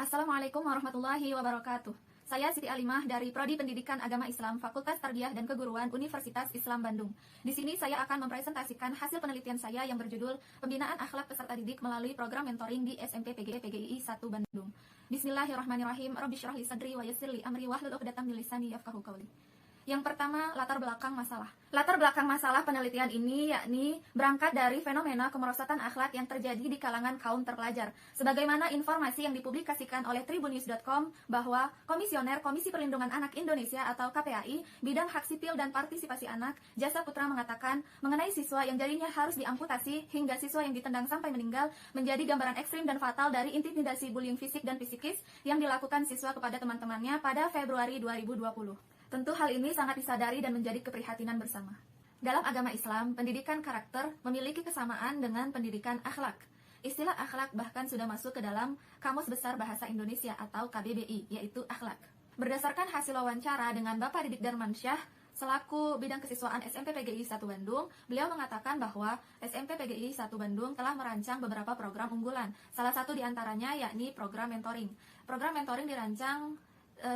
Assalamualaikum warahmatullahi wabarakatuh. Saya Siti Alimah dari Prodi Pendidikan Agama Islam Fakultas Tarbiyah dan Keguruan Universitas Islam Bandung. Di sini saya akan mempresentasikan hasil penelitian saya yang berjudul Pembinaan Akhlak Peserta Didik melalui program mentoring di SMP PGI 1 Bandung. Bismillahirrahmanirrahim. Rabbi syrah li sadri wa yassir li amri wahlul 'uqdatam min lisani yafqahu qawli. Yang pertama, latar belakang masalah. Latar belakang masalah penelitian ini yakni berangkat dari fenomena kemerosotan akhlak yang terjadi di kalangan kaum terpelajar. Sebagaimana informasi yang dipublikasikan oleh tribunnews.com bahwa Komisioner Komisi Perlindungan Anak Indonesia atau KPAI, Bidang Hak Sipil dan Partisipasi Anak, Jasa Putra mengatakan mengenai siswa yang jadinya harus diamputasi hingga siswa yang ditendang sampai meninggal menjadi gambaran ekstrim dan fatal dari intimidasi bullying fisik dan psikis yang dilakukan siswa kepada teman-temannya pada Februari 2020. Tentu hal ini sangat disadari dan menjadi keprihatinan bersama. Dalam agama Islam, pendidikan karakter memiliki kesamaan dengan pendidikan akhlak. Istilah akhlak bahkan sudah masuk ke dalam Kamus Besar Bahasa Indonesia atau KBBI, yaitu akhlak. Berdasarkan hasil wawancara dengan Bapak Didik Darmansyah, selaku bidang kesiswaan SMP PGI 1 Bandung, beliau mengatakan bahwa SMP PGI 1 Bandung telah merancang beberapa program unggulan. Salah satu diantaranya yakni program mentoring. Program mentoring dirancang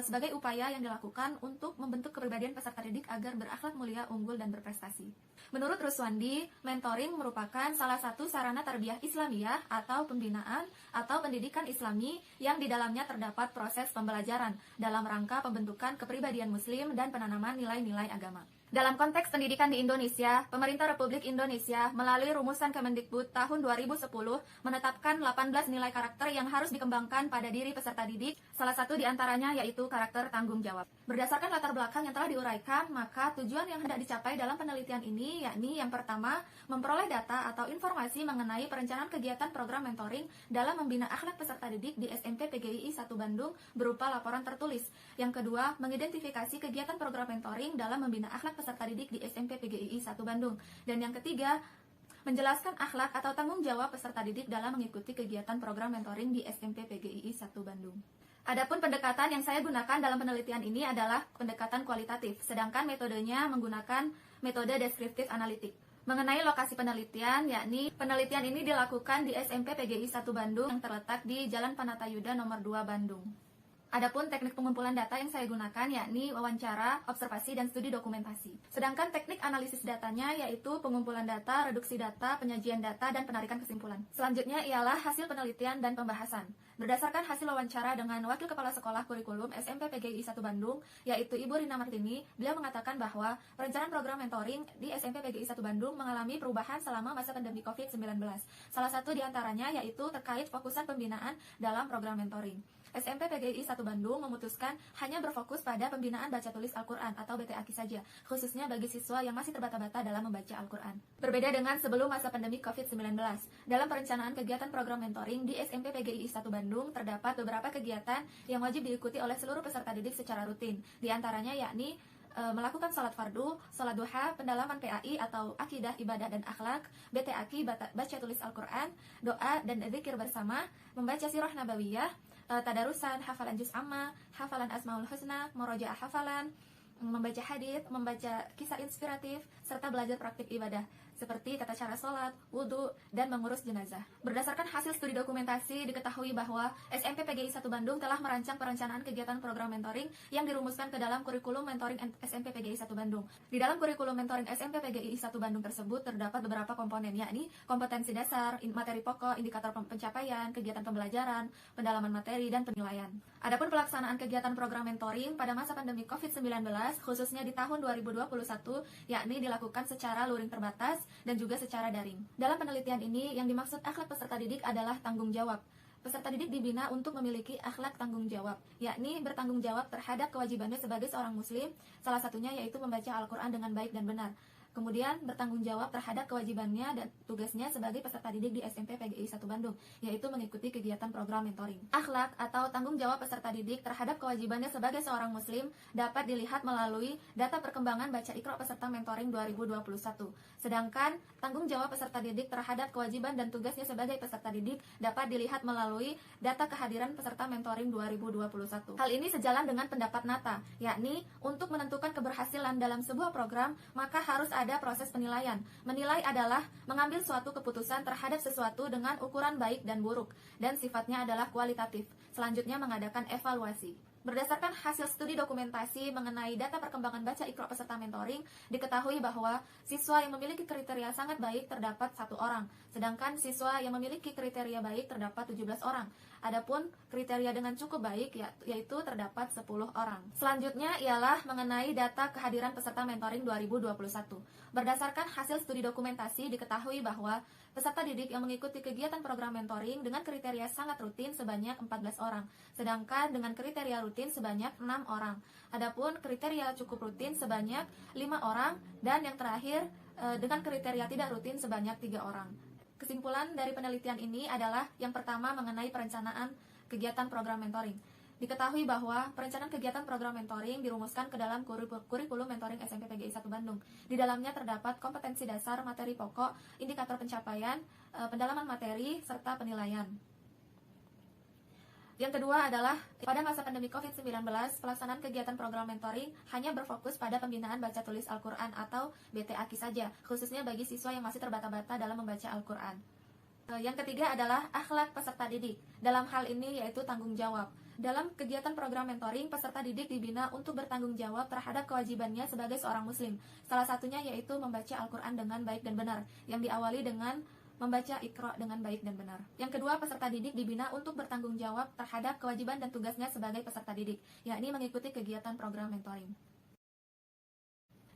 sebagai upaya yang dilakukan untuk membentuk kepribadian peserta didik agar berakhlak mulia, unggul, dan berprestasi. Menurut Ruswandi, mentoring merupakan salah satu sarana tarbiyah Islamiyah atau pembinaan atau pendidikan Islami yang di dalamnya terdapat proses pembelajaran dalam rangka pembentukan kepribadian Muslim dan penanaman nilai-nilai agama. Dalam konteks pendidikan di Indonesia, Pemerintah Republik Indonesia melalui rumusan Kemendikbud tahun 2010 menetapkan 18 nilai karakter yang harus dikembangkan pada diri peserta didik, salah satu diantaranya yaitu karakter tanggung jawab. Berdasarkan latar belakang yang telah diuraikan, maka tujuan yang hendak dicapai dalam penelitian ini yakni yang pertama, memperoleh data atau informasi mengenai perencanaan kegiatan program mentoring dalam membina akhlak peserta didik di SMP PGI 1 Bandung berupa laporan tertulis. Yang kedua, mengidentifikasi kegiatan program mentoring dalam membina akhlak peserta didik di SMP PGI 1 Bandung. Dan yang ketiga, menjelaskan akhlak atau tanggung jawab peserta didik dalam mengikuti kegiatan program mentoring di SMP PGI 1 Bandung. Adapun pendekatan yang saya gunakan dalam penelitian ini adalah pendekatan kualitatif, sedangkan metodenya menggunakan metode deskriptif analitik. Mengenai lokasi penelitian, yakni penelitian ini dilakukan di SMP PGI 1 Bandung yang terletak di Jalan Panatayuda nomor 2 Bandung. Adapun teknik pengumpulan data yang saya gunakan yakni wawancara, observasi, dan studi dokumentasi. Sedangkan teknik analisis datanya yaitu pengumpulan data, reduksi data, penyajian data, dan penarikan kesimpulan. Selanjutnya ialah hasil penelitian dan pembahasan. Berdasarkan hasil wawancara dengan Wakil Kepala Sekolah Kurikulum SMP PGI 1 Bandung, yaitu Ibu Rina Martini, beliau mengatakan bahwa perencanaan program mentoring di SMP PGI 1 Bandung mengalami perubahan selama masa pandemi COVID-19. Salah satu diantaranya yaitu terkait fokusan pembinaan dalam program mentoring. SMP PGI 1 Bandung memutuskan hanya berfokus pada pembinaan baca tulis Al-Quran atau BTAQ saja, khususnya bagi siswa yang masih terbata-bata dalam membaca Al-Quran. Berbeda dengan sebelum masa pandemi COVID-19, dalam perencanaan kegiatan program mentoring di SMP PGI 1 Bandung terdapat beberapa kegiatan yang wajib diikuti oleh seluruh peserta didik secara rutin. Di antaranya yakni melakukan salat fardu, salat duha, pendalaman PAI atau akidah, ibadah, dan akhlak, BTAQ, baca tulis Al-Quran, doa dan zikir bersama, membaca sirah nabawiyah, tadarusan, hafalan juz amma, hafalan asmaul husna, murojaah hafalan, membaca hadits, membaca kisah inspiratif, serta belajar praktik ibadah seperti tata cara sholat, wudhu, dan mengurus jenazah. Berdasarkan hasil studi dokumentasi, diketahui bahwa SMP PGI 1 Bandung telah merancang perencanaan kegiatan program mentoring yang dirumuskan ke dalam kurikulum mentoring SMP PGI 1 Bandung. Di dalam kurikulum mentoring SMP PGI 1 Bandung tersebut terdapat beberapa komponen, yakni kompetensi dasar, materi pokok, indikator pencapaian, kegiatan pembelajaran, pendalaman materi, dan penilaian. Adapun pelaksanaan kegiatan program mentoring pada masa pandemi COVID-19, khususnya di tahun 2021, yakni dilakukan secara luring terbatas dan juga secara daring. Dalam penelitian ini, yang dimaksud akhlak peserta didik adalah tanggung jawab. Peserta didik dibina untuk memiliki akhlak tanggung jawab, yakni bertanggung jawab terhadap kewajibannya sebagai seorang muslim, salah satunya yaitu membaca Al-Quran dengan baik dan benar. Kemudian bertanggung jawab terhadap kewajibannya dan tugasnya sebagai peserta didik di SMP PGI 1 Bandung, yaitu mengikuti kegiatan program mentoring. Akhlak atau tanggung jawab peserta didik terhadap kewajibannya sebagai seorang muslim dapat dilihat melalui data perkembangan baca Iqra peserta mentoring 2021. Sedangkan tanggung jawab peserta didik terhadap kewajiban dan tugasnya sebagai peserta didik dapat dilihat melalui data kehadiran peserta mentoring 2021. Hal ini sejalan dengan pendapat Nata, yakni untuk menentukan keberhasilan dalam sebuah program, maka harus ada proses penilaian. Menilai adalah mengambil suatu keputusan terhadap sesuatu dengan ukuran baik dan buruk, dan sifatnya adalah kualitatif. Selanjutnya mengadakan evaluasi. Berdasarkan hasil studi dokumentasi mengenai data perkembangan baca Iqra peserta mentoring, diketahui bahwa siswa yang memiliki kriteria sangat baik terdapat 1 orang, sedangkan siswa yang memiliki kriteria baik terdapat 17 orang. Adapun kriteria dengan cukup baik yaitu terdapat 10 orang. Selanjutnya ialah mengenai data kehadiran peserta mentoring 2021. Berdasarkan hasil studi dokumentasi diketahui bahwa peserta didik yang mengikuti kegiatan program mentoring dengan kriteria sangat rutin sebanyak 14 orang, sedangkan dengan kriteria rutin sebanyak 6 orang. Adapun kriteria cukup rutin sebanyak 5 orang, dan yang terakhir dengan kriteria tidak rutin sebanyak 3 orang. Kesimpulan dari penelitian ini adalah yang pertama mengenai perencanaan kegiatan program mentoring. Diketahui bahwa perencanaan kegiatan program mentoring dirumuskan ke dalam kurikulum mentoring SMP PGI 1 Bandung. Di dalamnya terdapat kompetensi dasar, materi pokok, indikator pencapaian, pendalaman materi, serta penilaian. Yang kedua adalah pada masa pandemi COVID-19, pelaksanaan kegiatan program mentoring hanya berfokus pada pembinaan baca tulis Al-Quran atau BTAQ saja, khususnya bagi siswa yang masih terbata-bata dalam membaca Al-Quran. Yang ketiga adalah akhlak peserta didik. Dalam hal ini yaitu tanggung jawab. Dalam kegiatan program mentoring, peserta didik dibina untuk bertanggung jawab terhadap kewajibannya sebagai seorang muslim. Salah satunya yaitu membaca Al-Quran dengan baik dan benar, yang diawali dengan membaca Iqra dengan baik dan benar. Yang kedua, peserta didik dibina untuk bertanggung jawab terhadap kewajiban dan tugasnya sebagai peserta didik, yakni mengikuti kegiatan program mentoring.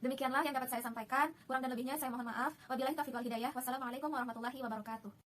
Demikianlah yang dapat saya sampaikan. Kurang dan lebihnya saya mohon maaf. Wabillahi taufiq wal hidayah. Wassalamualaikum warahmatullahi wabarakatuh.